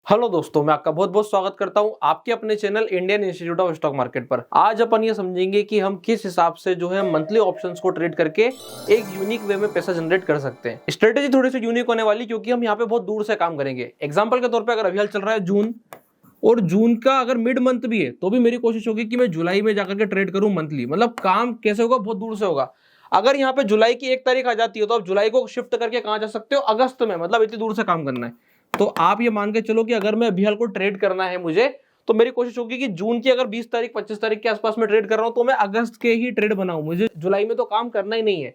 Hello दोस्तों, मैं आपका बहुत बहुत स्वागत करता हूं आपके अपने channel Indian institute of stock market पर। आज अपन ये समझेंगे कि हम किस हिसाब से जो है मंथली ऑप्शंस को ट्रेड करके एक यूनिक वे में पैसा जनरेट कर सकते हैं। स्ट्रेटेजी थोड़ी सी यूनिक होने वाली क्योंकि हम यहाँ पे बहुत दूर से काम करेंगे। एग्जाम्पल के तौर पर अगर अभी हाल चल रहा है जून, और जून का अगर मिड मंथ भी है तो भी मेरी कोशिश होगी कि मैं जुलाई में जाकर के ट्रेड करूं मंथली। मतलब काम कैसे होगा, बहुत दूर से होगा। अगर यहाँ पे जुलाई की 1 तारीख आ जाती है तो आप जुलाई को शिफ्ट करके कहां जा सकते हो, अगस्त में। मतलब इतनी दूर से काम करना है तो आप ये मान के चलो कि अगर मैं अभी हाल को ट्रेड करना है मुझे, तो मेरी कोशिश होगी कि जून की अगर 20 तारीख 25 तारीख के आसपास में ट्रेड कर रहा हूं तो मैं अगस्त के ही ट्रेड बनाऊं। मुझे जुलाई में तो काम करना ही नहीं है।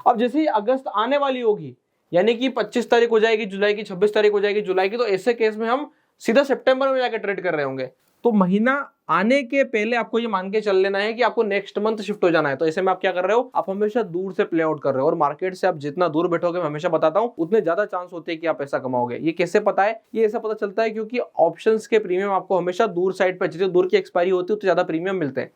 अब जैसे ही अगस्त आने वाली होगी, यानी कि 25 तारीख हो जाएगी जुलाई की, 26 तारीख हो जाएगी जुलाई की, तो ऐसे केस में हम सीधा सितंबर में जाकर ट्रेड कर रहे होंगे। तो महीना आने के पहले आपको ये मान के चल लेना है कि आपको नेक्स्ट मंथ शिफ्ट हो जाना है। तो ऐसे में आप क्या कर रहे हो, आप हमेशा दूर से प्ले आउट कर रहे हो। और मार्केट से आप जितना दूर बैठोगे, मैं हमेशा बताता हूं, उतने ज्यादा चांस होते हैं कि आप पैसा कमाओगे। ये कैसे पता है? ये ऐसा पता चलता है क्योंकि ऑप्शंस के प्रीमियम आपको हमेशा दूर साइड पर, जितनी दूर की एक्सपायरी होती है उतने ज्यादा प्रीमियम मिलते हैं।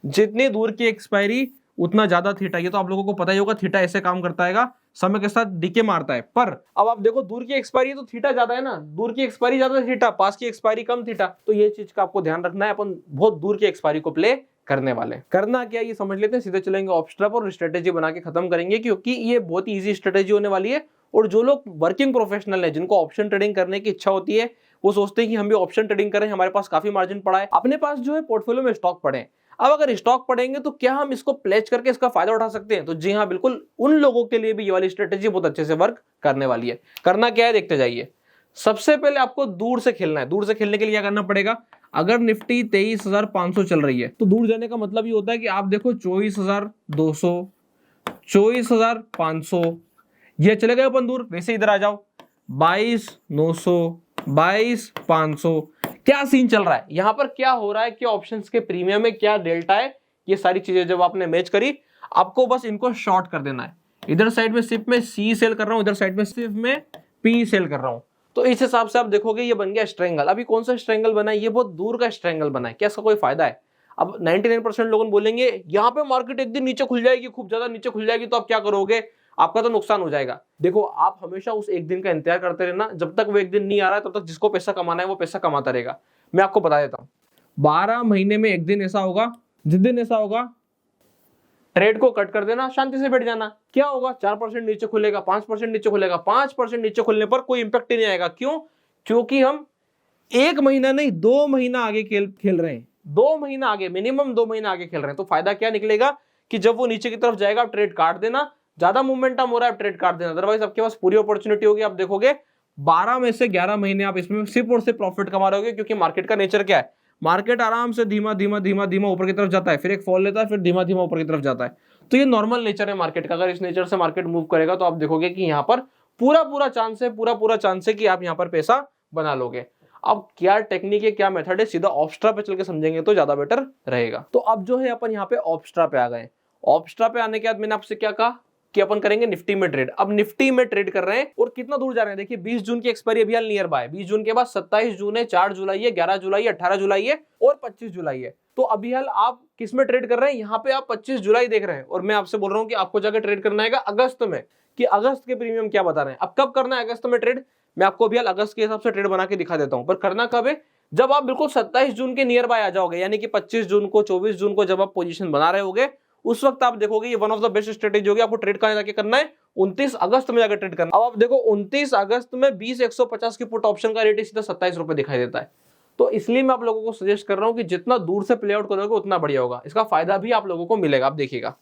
जितनी दूर की एक्सपायरी उतना ज्यादा थीटा। ये तो आप लोगों को पता ही होगा, थीटा ऐसे काम करता है, समय के साथ डीके मारता है। पर अब आप देखो, दूर की एक्सपायरी तो थीटा ज्यादा है ना, दूर की एक्सपायरी ज्यादा थीटा, पास की एक्सपायरी कम थीटा। तो ये चीज का आपको ध्यान रखना है। अपन बहुत दूर की एक्सपायरी को प्ले करने वाले। करना क्या ये समझ लेते हैं, सीधे चलेंगे ऑप्स्ट्रा पर और स्ट्रेटेजी बना के खत्म करेंगे, क्योंकि ये बहुत ही ईजी स्ट्रेटेजी होने वाली है। और जो लोग वर्किंग प्रोफेशनल है, जिनको ऑप्शन ट्रेडिंग करने की इच्छा होती है, वो सोचते हैं कि हम भी ऑप्शन ट्रेडिंग करें, हमारे पास काफी मार्जिन पड़ा है, अपने पास जो है पोर्टफोलियो में स्टॉक पड़े हैं। अब अगर स्टॉक पड़ेंगे तो क्या हम इसको प्लेज करके इसका फायदा उठा सकते हैं? तो जी हाँ, बिल्कुल। उन लोगों के लिए भी ये वाली स्ट्रेटेजी बहुत अच्छे से वर्क करने वाली है। करना क्या है, देखते जाइए। सबसे पहले आपको दूर से खेलना है। दूर से खेलने के लिए क्या करना पड़ेगा? अगर निफ्टी 23,500 चल रही है तो दूर जाने का मतलब ये होता है कि आप देखो 24,200, 24,500, ये चले गए अपन दूर। वैसे इधर आ जाओ, 22,900, 22,500। क्या सीन चल रहा है यहां पर, क्या हो रहा है, क्या ऑप्शंस के प्रीमियम में क्या डेल्टा है, ये सारी चीजें जब आपने मैच करी, आपको बस इनको शॉर्ट कर देना है। इधर साइड में सिर्फ मैं सी सेल कर रहा हूं, इधर साइड में सिर्फ मैं पी सेल कर रहा हूं। तो इस हिसाब से आप देखोगे ये बन गया स्ट्रेंगल। अभी कौन सा स्ट्रेंगल बना है? ये बहुत दूर का स्ट्रेंगल बना है। क्या इसका कोई फायदा है? अब 99% लोग बोलेंगे यहाँ पे मार्केट एक दिन नीचे खुल जाएगी, खूब ज्यादा नीचे खुल जाएगी, तो आप क्या करोगे? आपका तो नुकसान हो जाएगा। देखो, आप हमेशा उस एक दिन का इंतजार करते रहना। जब तक वो एक दिन नहीं आ रहा है तब तक जिसको पैसा कमाना है वो पैसा कमाता रहेगा। मैं आपको बता देता हूं, 12 महीने में एक दिन ऐसा होगा, जिस दिन ऐसा होगा ट्रेड को कट कर देना, शांति से बैठ जाना। क्या होगा? 4% नीचे खुलेगा, 5% नीचे खुलेगा। 5% नीचे खुलने पर कोई इंपैक्ट ही नहीं आएगा। क्यों? क्योंकि हम 1 महीना नहीं, 2 महीना आगे खेल रहे हैं। 2 महीना आगे, मिनिमम 2 महीना आगे खेल रहे हैं। तो फायदा क्या निकलेगा कि जब वो नीचे की तरफ जाएगा आप ट्रेड काट देना। ज्यादा मूवमेंटम हो रहा है, ट्रेड काट देना। अदरवाइज आपके पास पूरी अपॉर्चुनिटी होगी। आप देखोगे 12 में से 11 महीने आप इसमें सिर्फ और सिर्फ प्रॉफिट कमा रहे होगे। क्योंकि मार्केट का नेचर क्या है? मार्केट आराम से धीमा धीमा धीमा धीमा ऊपर की तरफ जाता है, फिर एक फॉल लेता है, फिर धीमा धीमा ऊपर की तरफ जाता है। तो ये नॉर्मल नेचर है मार्केट का। अगर इस नेचर से मार्केट मूव करेगा तो आप देखोगे कि यहाँ पर पूरा चांस है, पूरा चांस है कि आप यहाँ पर पैसा बना लोगे। अब क्या टेक्निक है, क्या मेथड है, सीधा ऑप्स्ट्रा पे चल के समझेंगे तो ज्यादा बेटर रहेगा। तो अब जो है अपन यहाँ पे ऑप्स्ट्रा पे आ गए। ऑप्स्ट्रा पे आने के बाद मैंने आपसे क्या कहा कि अपन करेंगे निफ्टी में ट्रेड। अब निफ्टी में ट्रेड कर रहे हैं और कितना दूर जा रहे हैं? देखिए, 20 जून की एक्सपायरी अभी नियर बाय। 20 जून के बाद 27 जून है, 4 जुलाई है, 11 जुलाई है, 18 जुलाई है और 25 जुलाई है। तो अभी हाल आप किस में ट्रेड कर रहे हैं? यहाँ पे आप 25 जुलाई देख रहे हैं और मैं आपसे बोल रहा हूँ कि आपको जाकर ट्रेड करना है अगस्त में। कि अगस्त के प्रीमियम क्या बता रहे हैं। अब कब करना है अगस्त में ट्रेड? मैं आपको अभी अगस्त के हिसाब से ट्रेड बना के दिखा देता हूं। पर करना कब है? जब आप बिल्कुल 27 जून के नियर बाय आ जाओगे, यानी कि 25 जून को, 24 जून को जब आप पोजीशन बना रहे होगे, उस वक्त आप देखोगे ये one of the best strategy होगी। आपको ट्रेड कहां जाके करना है? 29 अगस्त में जाकर ट्रेड करना। अब आप देखो 29 अगस्त में 20,150 की पुट ऑप्शन का रेट सीधा 27 रुपए दिखाई देता है। तो इसलिए मैं आप लोगों को सजेस्ट कर रहा हूं कि जितना दूर से प्ले आउट करोगे उतना बढ़िया होगा। इसका फायदा भी आप लोगों को मिलेगा। आप देखिएगा,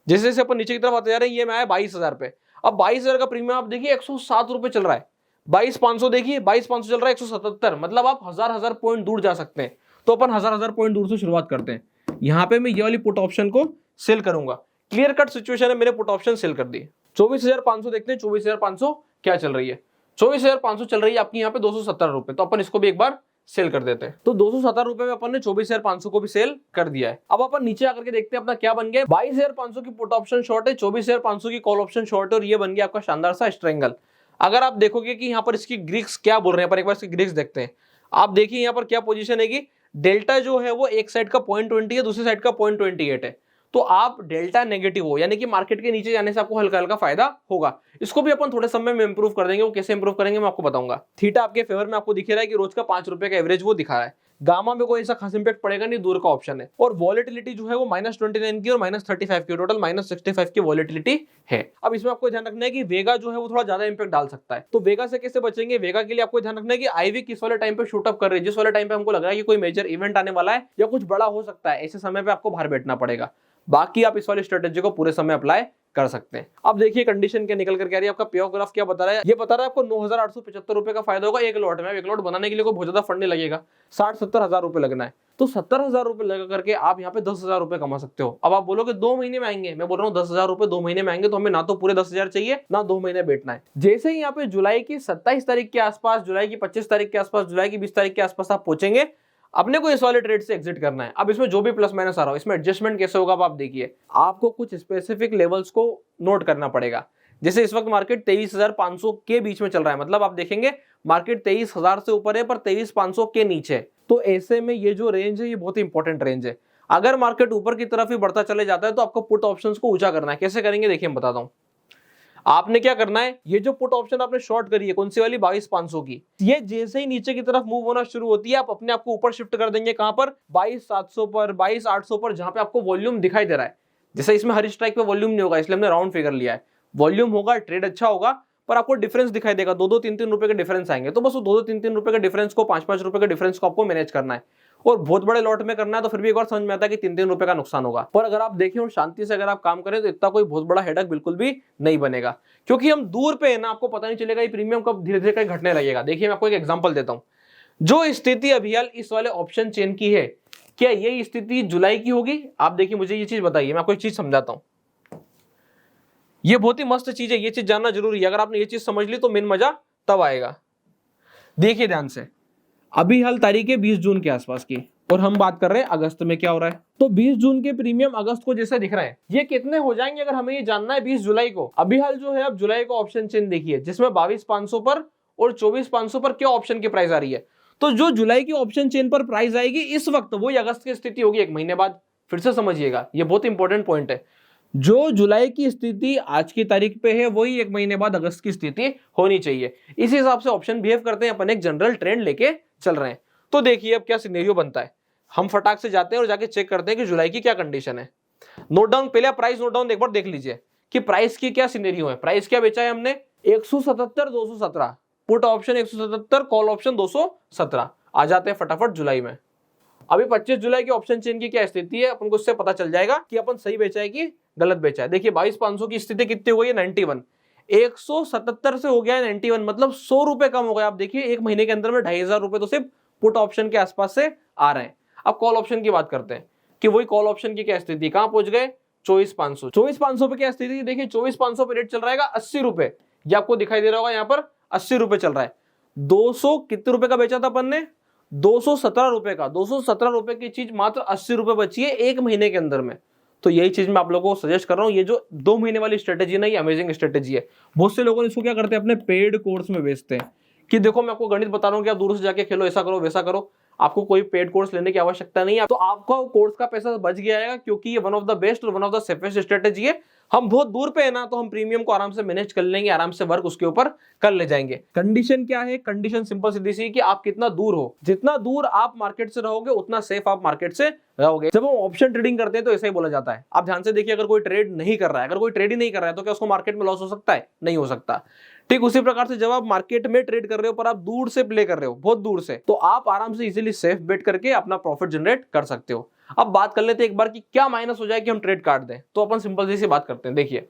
जैसे जैसे अपन नीचे की तरफ आते जा रहे हैं, ये मैं आया 22,000 पे। अब 22,000 का प्रीमियम आप देखिए 107 रुपए चल रहा है। 22,500 देखिए, 22,500 चल रहा है 177। मतलब आप हजार पॉइंट दूर जा सकते हैं। तो अपन हजार पॉइंट दूर से शुरुआत करते हैं। यहाँ पे मैं ये वाली पुट ऑप्शन को सेल करूंगा। क्लियर कट सिचुएशन है, मैंने पुट ऑप्शन सेल कर दी। 24,500 देखते हैं 24,500 क्या चल रही है। 24,500 चल रही है आपकी यहाँ पे 270 रुपए। तो अपन इसको भी एक बार सेल कर देते हैं। तो 270 रुपए में अपन ने 24,500 को भी सेल कर दिया है। अब अपन नीचे आकर के देखते हैं अपना क्या बन गया। 22,500 की पुट ऑप्शन शॉर्ट है, 24,500 की कॉल ऑप्शन शॉर्ट है और ये बन गया आपका शानदार सा स्ट्रेंगल। अगर आप देखोगे कि यहाँ पर इसकी ग्रीक्स क्या बोल रहे हैं, पर एक बार इसकी ग्रीक्स देखते हैं। आप देखिए यहाँ पर क्या पोजीशन है कि डेल्टा जो है वो एक साइड का 0.20 है, दूसरी साइड का 0.28 है। तो आप डेल्टा नेगेटिव हो, यानी कि मार्केट के नीचे जाने से आपको हल्का हल्का फायदा होगा। इसको भी अपन थोड़े समय में इंप्रूव कर देंगे। वो कैसे इंप्रूव करेंगे मैं आपको बताऊंगा। थीटा आपके फेवर में आपको दिख रहा है कि रोज का 5 रुपए का एवरेज वो दिखा रहा है। गामा में कोई ऐसा खास इंपैक्ट पड़ेगा नहीं, दूर का ऑप्शन है। और वॉलेटिलिटी जो है वो -29 की और -35 की, टोटल -65 की वॉलेटिलिटी है। अब इसमें आपको ध्यान रखना है कि वेगा जो है वो थोड़ा ज्यादा इंपैक्ट डाल सकता है। तो वेगा से कैसे बचेंगे? वेगा के लिए आपको ध्यान रखना है कि आईवी किस वाले टाइम पे शूट अप कर रही है, जिस वाले टाइम पे हमको लग रहा है कि कोई मेजर इवेंट आने वाला है या कुछ बड़ा हो सकता है, ऐसे समय पे आपको बाहर बैठना पड़ेगा। बाकी आप इस वाली स्ट्रेटेजी को पूरे समय अप्लाई कर सकते हैं। अब देखिए कंडीशन क्या निकल करके आ रही है। आपका पे ऑफ ग्राफ क्या बता रहा है? ये बता रहा है आपको 9,875 रुपए का फायदा होगा एक लॉट में। एक लॉट बनाने के लिए कोई बहुत ज्यादा फंड नहीं लगेगा, 60-70 हजार रुपए लगना है। तो 70,000 रुपए लगा करके आप यहाँ पे 10,000 रुपए कमा सकते हो। अब आप बोलोगे 2 महीने में आएंगे, मैं बोल रहा हूँ 10,000 रुपए 2 महीने में आएंगे, तो हमें ना तो पूरे 10,000 चाहिए ना 2 महीने बैठना है। जैसे ही यहाँ पे जुलाई की 27 तारीख के आसपास, जुलाई की 25 तारीख के आसपास, जुलाई की 20 तारीख के आसपास आप पहुंचेंगे, अपने को इस वाले ट्रेड से एग्जिट करना है। अब इसमें जो भी प्लस माइनस आ रहा हो, इसमें एडजस्टमेंट कैसे होगा अब आप देखिए। आपको कुछ स्पेसिफिक लेवल्स को नोट करना पड़ेगा। जैसे इस वक्त मार्केट 23,500 के बीच में चल रहा है, मतलब आप देखेंगे मार्केट 23,000 से ऊपर है पर 23,500 के नीचे है। तो ऐसे में ये जो रेंज है ये बहुत इंपॉर्टेंट रेंज है। अगर मार्केट ऊपर की तरफ ही बढ़ता चले जाता है तो आपको पुट ऑप्शंस को ऊंचा करना है। कैसे करेंगे देखिए मैं बताता हूँ। आपने क्या करना है, ये जो पुट ऑप्शन आपने शॉर्ट करी है, कौन सी वाली 22,500 की, ये जैसे ही नीचे की तरफ मूव होना शुरू होती है आप अपने आप को ऊपर शिफ्ट कर देंगे। कहां पर? 22,700 पर, 22,800 पर, जहां पे आपको वॉल्यूम दिखाई दे रहा है। जैसे इसमें हर स्ट्राइक पे वॉल्यूम नहीं होगा, इसलिए हमने राउंड फिगर लिया है। वॉल्यूम होगा, ट्रेड अच्छा होगा, पर आपको डिफरेंस दिखाई देगा, 2-2, 3-3 रुपए के डिफरेंस आएंगे। तो बस वो 2-2, 3-3 रुपए के डिफरेंस को, 5-5 रुपए के डिफरेंस को आपको मैनेज करना है। और बहुत बड़े लॉट में करना है तो फिर भी एक बार समझ में आता है कि 3-3 रुपए का नुकसान होगा। पर अगर आप देखें और शांति से अगर आप काम करें तो इतना कोई बहुत बड़ा हेडक बिल्कुल भी नहीं बनेगा, क्योंकि हम दूर पे है ना, आपको पता नहीं चलेगा ये प्रीमियम कब धीरे धीरे कहीं घटने लगेगा। देखिए मैं आपको एक एग्जांपल देता हूं। जो स्थिति अभी हाल इस वाले ऑप्शन चेन की है, क्या ये स्थिति जुलाई की होगी? आप देखिए मुझे ये चीज बताइए, मैं आपको एक चीज समझाता हूं। ये बहुत ही मस्त चीज है, ये चीज जानना जरूरी है। अगर आपने ये चीज समझ ली तो मेन मजा तब आएगा। देखिए ध्यान से, अभी हाल तारीख है 20 जून के आसपास की और हम बात कर रहे हैं अगस्त में क्या हो रहा है। तो 20 जून के प्रीमियम अगस्त को जैसे दिख रहे हैं, ये कितने हो जाएंगे अगर हमें ये जानना है 20 जुलाई को। अभी हाल जो है अब जुलाई का ऑप्शन चेन देखिए, जिसमें 22,500 पर और 24,500 पर क्या ऑप्शन की प्राइस आ रही है। तो जो जुलाई की ऑप्शन चेन पर प्राइस आएगी इस वक्त, वही अगस्त की स्थिति होगी 1 महीने बाद। फिर से समझिएगा, ये बहुत इंपॉर्टेंट पॉइंट है। जो जुलाई की स्थिति आज की तारीख पे है वही 1 महीने बाद अगस्त की स्थिति होनी चाहिए। इस हिसाब से ऑप्शन बिहेव करते हैं, अपन एक जनरल ट्रेंड लेके चल रहे हैं। तो देखिए अब क्या सिनेरियो बनता है। हम फटाक से जाते हैं और जाके चेक करते हैं कि जुलाई की क्या कंडीशन है। नोट डाउन, पहले प्राइस नोट डाउन एक बार देख लीजिए कि प्राइस की क्या सिनेरियो है। प्राइस क्या बेचा है हमने? 177,217, पुट ऑप्शन 177, कॉल ऑप्शन 217। आ जाते हैं फटाफट जुलाई में। अभी 25 जुलाई की ऑप्शन चेन की क्या स्थिति है, अपन को उससे पता चल जाएगा कि अपन सही बेचा है कि गलत बेचा है। देखिए 22,500 की स्थिति कितनी हो गई है? 91। 177 से हो गया है 91, मतलब 100 रुपए कम हो गया। आप देखिए 1 महीने के अंदर में 2,500 रुपए तो सिर्फ पुट ऑप्शन के आसपास से आ रहे हैं। अब कॉल ऑप्शन की बात करते हैं कि वही कॉल ऑप्शन की क्या स्थिति, कहां पहुंच गए? 24,500। 24,500 पे क्या स्थिति देखिए, 24,500 पे रेट चल रहा है 80 रुपए। ये आपको दिखाई दे रहा होगा, यहाँ पर 80 रुपए चल रहा है। 200 कितने रुपए का बेचा था अपन ने? 217 रुपए का। 217 रुपए की चीज मात्र 80 रुपए बची है 1 महीने के अंदर में। तो यही चीज मैं आप लोगों को सजेस्ट कर रहा हूं। ये जो 2 महीने वाली स्ट्रेटेजी ना, ये अमेजिंग स्ट्रेटेजी है। बहुत से लोगों ने इसको क्या करते हैं, अपने पेड कोर्स में बेचते हैं कि देखो मैं आपको गणित बता रहा हूं कि आप दूर से जाके खेलो, ऐसा करो वैसा करो। आपको कोई पेड कोर्स लेने की आवश्यकता नहीं है। तो आपका कोर्स का पैसा बच गया है, क्योंकि ये वन ऑफ द बेस्ट और one of the safest strategy है। हम बहुत दूर पे है ना, तो हम प्रीमियम को आराम से मैनेज कर लेंगे, आराम से वर्क उसके ऊपर कर ले जाएंगे। कंडीशन क्या है? कंडीशन सिंपल सीधी सी कि आप कितना दूर हो। जितना दूर आप मार्केट से रहोगे उतना सेफ आप मार्केट से रहोगे। जब हम ऑप्शन ट्रेडिंग करते हैं तो ऐसा ही बोला जाता है। आप ध्यान से देखिए, अगर कोई ट्रेड नहीं कर रहा है, अगर कोई ट्रेड ही नहीं कर रहा है, तो क्या उसको मार्केट में लॉस हो सकता है? नहीं हो सकता। ठीक उसी प्रकार से जब आप मार्केट में ट्रेड कर रहे हो पर आप दूर से प्ले कर रहे हो, बहुत दूर से, तो आप आराम से इजीली सेफ बेट करके अपना प्रॉफिट जनरेट कर सकते हो। अब बात कर लेते हैं एक बार कि क्या माइनस हो जाए कि हम ट्रेड काट दें। तो अपन सिंपल सी बात करते हैं। देखिए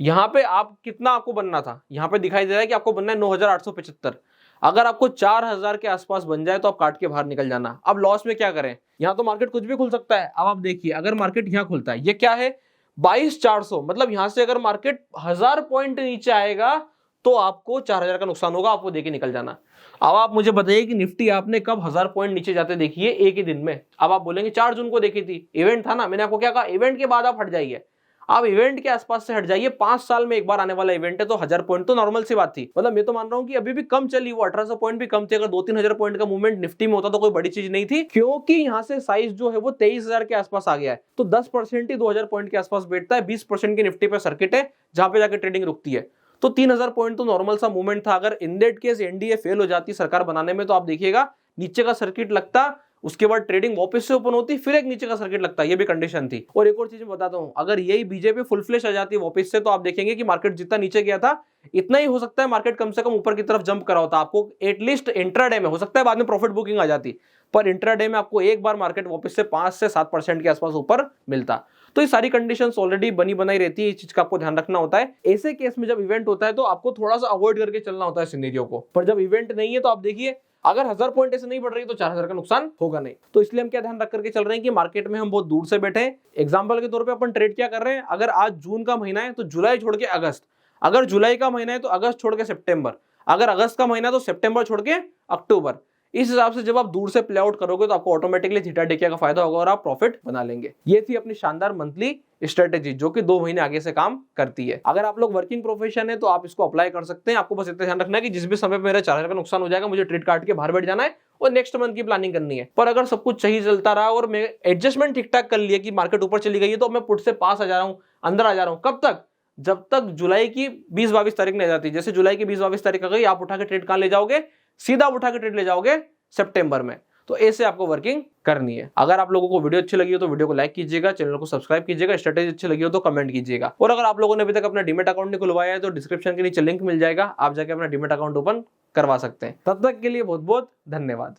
यहाँ पे आप कितना आपको बनना था, यहाँ पे दिखाई दे रहा है कि आपको बनना है 9,875। अगर आपको 4,000 के आसपास बन जाए तो आप काट के बाहर निकल जाना। अब लॉस में क्या करें, यहाँ तो मार्केट कुछ भी खुल सकता है। अब आप देखिए अगर मार्केट यहाँ खुलता है, ये क्या है 22,400, मतलब यहाँ से अगर मार्केट 1000 पॉइंट नीचे आएगा तो आपको 4,000 का नुकसान होगा, आपको देके निकल जाना। अब आप मुझे बताइए कि निफ्टी आपने कब 1000 पॉइंट नीचे जाते देखिए? एक ही दिन में। अब आप बोलेंगे 4 जून को देखी थी, इवेंट था ना। मैंने आपको क्या कहा, इवेंट के बाद आप हट जाइए। आप इवेंट के आसपास से हट जाइए, 5 साल में एक बार आने वाला इवेंट है, तो 1000 पॉइंट तो नॉर्मल सी बात थी। मतलब मैं तो मान रहा हूं कि अभी भी कम चली, वो 1800 पॉइंट भी कम थे। अगर 2-3 हजार पॉइंट का मूवमेंट निफ्टी में होता तो कोई बड़ी चीज नहीं थी, क्योंकि यहां से साइज जो है वो 23,000 के आसपास आ गया है। तो 10% ही 2000 पॉइंट के आसपास बैठता है, 20% की निफ्टी पे सर्किट है जहां पे जाकर ट्रेडिंग रुकती है। तो 3000 पॉइंट तो नॉर्मल सा मूवमेंट था। अगर in that case NDA fail हो जाती सरकार बनाने में, तो आप देखिएगा नीचे का सर्किट लगता, उसके बाद ट्रेडिंग वापस से ओपन होती, फिर एक नीचे का सर्किट लगता, ये भी कंडीशन थी। और एक और चीज बताता हूं, अगर यही बीजेपी फुल फ्लैश आ जाती वापस से, तो आप देखेंगे कि मार्केट जितना नीचे गया था इतना ही हो सकता है मार्केट कम से कम ऊपर की तरफ जंप करा होता। आपको एटलीस्ट इंट्राडे में, हो सकता है बाद में प्रॉफिट बुकिंग आ जाती, पर इंट्राडे में आपको एक बार मार्केट वापस से 5 से 7% के आसपास ऊपर मिलता। तो ये सारी कंडीशंस ऑलरेडी बनी बनाई रहती है, इस चीज का आपको ध्यान रखना होता है। ऐसे केस में जब इवेंट होता है तो आपको थोड़ा सा अवॉइड करके चलना होता है सिनेरियो को, पर जब इवेंट नहीं है तो आप देखिए अगर 1000 पॉइंट ऐसे नहीं बढ़ रही तो 4000 का नुकसान होगा नहीं। तो इसलिए हम क्या ध्यान रख करके चल रहे हैं कि मार्केट में हम बहुत दूर से बैठे हैं। एग्जांपल के तौर पे अपन ट्रेड क्या कर रहे हैं, अगर आज जून का महीना है तो जुलाई छोड़ के अगस्त, अगर जुलाई का महीना है तो अगस्त छोड़ के सितंबर, अगर अगस्त का महीना है तो सितंबर छोड़ के अक्टूबर। इस हिसाब से जब आप दूर से प्ले आउट करोगे तो आपको ऑटोमेटिकली थीटा डेकिया का फायदा होगा और आप प्रॉफिट बना लेंगे। ये थी अपनी शानदार मंथली स्ट्रेटेजी जो कि 2 महीने आगे से काम करती है। अगर आप लोग वर्किंग प्रोफेशन है तो आप इसको अप्लाई कर सकते हैं। आपको बस इतना ध्यान रखना है कि जिस भी समय पे मेरा 4000 का नुकसान हो जाएगा, मुझे ट्रेड काट के बाहर बैठ जाना है और नेक्स्ट मंथ की प्लानिंग करनी है। पर अगर सब कुछ सही चलता रहा और मैं एडजस्टमेंट ठीक ठाक कर लिया कि मार्केट ऊपर चली गई है, तो मैं पुट से पास आ जा रहा हूं, अंदर आ जा रहा हूं। कब तक? जब तक जुलाई की 20-22 तारीख नहीं आ जाती। जैसे जुलाई की 20-22 तारीख आ गई, आप उठा के ट्रेड कहां ले जाओगे? सीधा उठा के ट्रेड ले जाओगे सितंबर में। तो ऐसे आपको वर्किंग करनी है। अगर आप लोगों को वीडियो अच्छी लगी हो तो वीडियो को लाइक कीजिएगा, चैनल को सब्सक्राइब कीजिएगा, स्ट्रेटेजी अच्छी लगी हो तो कमेंट कीजिएगा। और अगर आप लोगों ने अभी तक अपना डीमैट अकाउंट नहीं खुलवाया है तो डिस्क्रिप्शन के नीचे लिंक मिल जाएगा, आप जाके अपना डीमैट अकाउंट ओपन करवा सकते हैं। तब तक के लिए बहुत बहुत धन्यवाद।